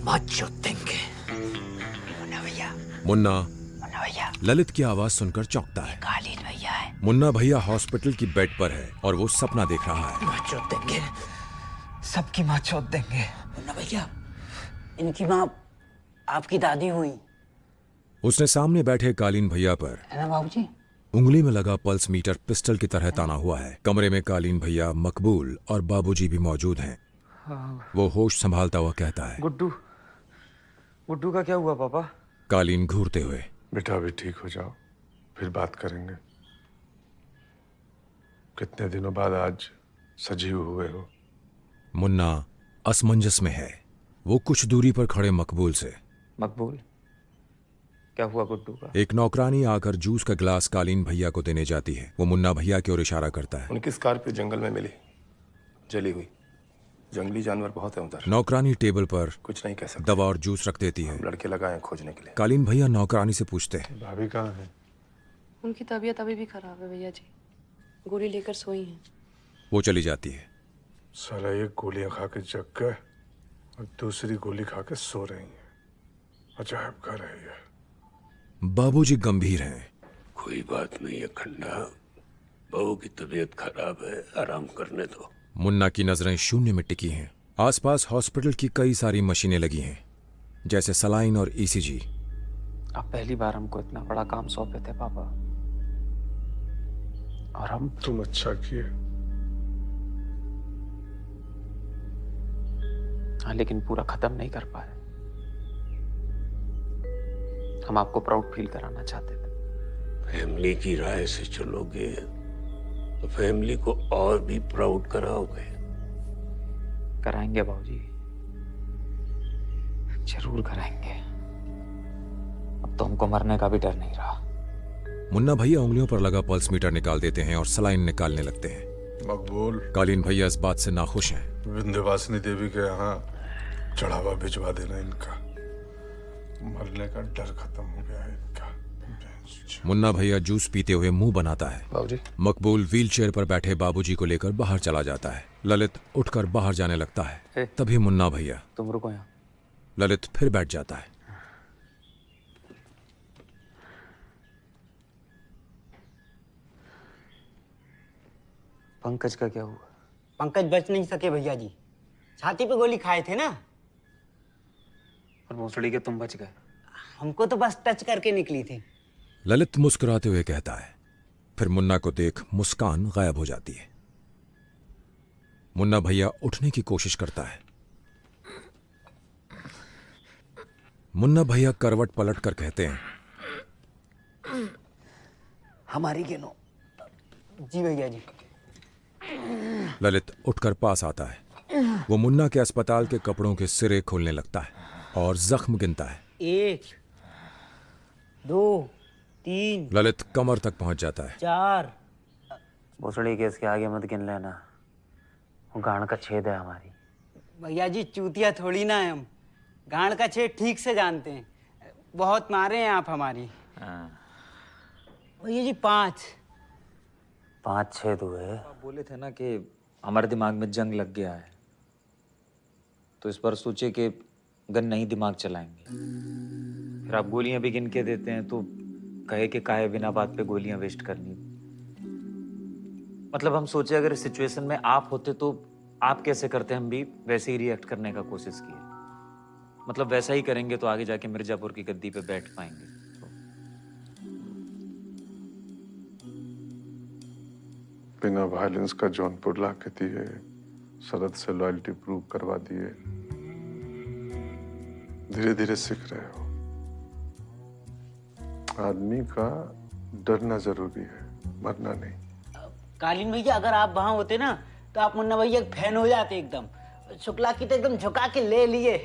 मत चोट देंगे। मुन्ना भैया, मुन्ना मुन्ना भैया, ललित की आवाज सुनकर चौंकता है। कालीन भैया है। मुन्ना भैया हॉस्पिटल की बेड पर है और वो सपना देख रहा है। माँ चोट देंगे, सबकी माँ चोट देंगे। मुन्ना भैया, इनकी माँ आपकी दादी हुई उसने सामने बैठे कालीन भैया पर है ना बाबूजी? उंगली में लगा पल्स मीटर पिस्टल की तरह ताना हुआ है। कमरे में कालीन भैया, मकबूल और बाबूजी भी मौजूद हैं। वो होश संभालता हुआ कहता है, गुड्डू, गुड्डू का क्या हुआ पापा? कालीन घूरते हुए, बेटा अभी ठीक हो जाओ, फिर बात करेंगे। कितने दिनों बाद आज सजीव हुए हो। मुन्ना असमंजस में है। वो कुछ दूरी पर खड़े मकबूल से, मकबूल, क्या हुआ गुड्डू का? एक नौकरानी आकर जूस का गिलास कालीन भैया को देने जाती है। वो मुन्ना भैया की ओर इशारा करता है। उनकी स्कॉर्पियो जंगल में मिली, जली हुई। जंगली जानवर बहुत है उधर। नौकरानी टेबल पर कुछ नहीं कह सकते। दवा और जूस रख देती है। लड़के लगाए हैं खोजने के लिए। कालीन भैया नौकरानी से पूछते हैं, भाभी कहाँ है? उनकी तबीयत अभी भी खराब है भैया जी, गोली लेकर सोई हैं। वो चली जाती है। साला एक गोलियां खा के जग गए और दूसरी गोली खा के सो रही हैं। अजायब घर है ये। बाबूजी गंभीर हैं। कोई बात नहीं है खन्ना, बहू की तबीयत खराब है, आराम करने दो। मुन्ना की नजरें शून्य में टिकी हैं। आसपास हॉस्पिटल की कई सारी मशीनें लगी हैं, जैसे सलाइन और ईसीजी। अब पहली बार हमको इतना बड़ा काम सौंपे थे पापा, और हम तुम अच्छा किए। हाँ, लेकिन पूरा खत्म नहीं कर पाए। हम आपको प्राउड फील कराना चाहते थे। फैमिली की राय से चलोगे तो फैमिली को और भी प्राउड कराओगे। कराएंगे बाबूजी, जरूर कराएंगे। अब तो हमको मरने का भी डर नहीं रहा। मुन्ना भैया उंगलियों पर लगा पल्स मीटर निकाल देते हैं और सलाइन निकालने लगते हैं। मकबूल, कालीन भैया इस बात से नाखुश हैं। विंध्यवासिनी देवी के यहाँ चढ़ावा भिजवा देना इनका। मरने का डर खत्म हो गया है इनका। मुन्ना भैया जूस पीते हुए मुंह बनाता है। बाबूजी, मकबूल व्हीलचेयर पर बैठे बाबूजी को लेकर बाहर चला जाता है। ललित उठकर बाहर जाने लगता है। तभी मुन्ना भैया, तुम रुको यहाँ। ललित फिर बैठ जाता है। पंकज का क्या हुआ? पंकज बच नहीं सके भैया जी, छाती पे गोली खाए थे ना। और भोसड़ी के तुम बच गए। हमको तो बस टच करके निकली थी। ललित मुस्कुराते हुए कहता है। फिर मुन्ना को देख मुस्कान गायब हो जाती है। मुन्ना भैया उठने की कोशिश करता है। मुन्ना भैया करवट पलट कर कहते हैं, हमारी गेनो। जी भैया जी। ललित उठकर पास आता है। वो मुन्ना के अस्पताल के कपड़ों के सिरे खोलने लगता है और जख्म गिनता है। 1 2 3 ललित कमर तक पहुंच जाता है। 4। भोसड़ी के इसके आगे मत गिन लेना, वो गांड का छेद है हमारी। भैया जी चूतिया थोड़ी ना है हम, गांड का छेद ठीक से जानते हैं। बहुत मारे हैं आप हमारी। भैया जी 5 छेद हुए। आप बोले थे ना कि हमारे दिमाग में जंग लग गया है, तो इस पर सोचे कि गन नहीं दिमाग चलाएंगे। फिर आप गोलियां भी गिन के देते हैं तो कहे कि काहे बिना बात पे गोलियां वेस्ट करनी। मतलब हम सोचे अगर इस सिचुएशन में आप होते तो आप कैसे करते, हम भी वैसे ही रिएक्ट करने का कोशिश किए। मतलब वैसा ही करेंगे तो आगे जाके मिर्जापुर की गद्दी पे बैठ पाएंगे। बिना वायलेंस का जौनपुर ला के दिए, सरहद से लॉयल्टी प्रूव करवा दिए। धीरे धीरे सीख रहे हो। आदमी का डरना जरूरी है, मरना नहीं। कालीन भैया अगर आप वहां होते ना तो आप मुन्ना भैया फैन हो जाते एकदम। शुक्ला की तो एकदम झुका के ले लिए।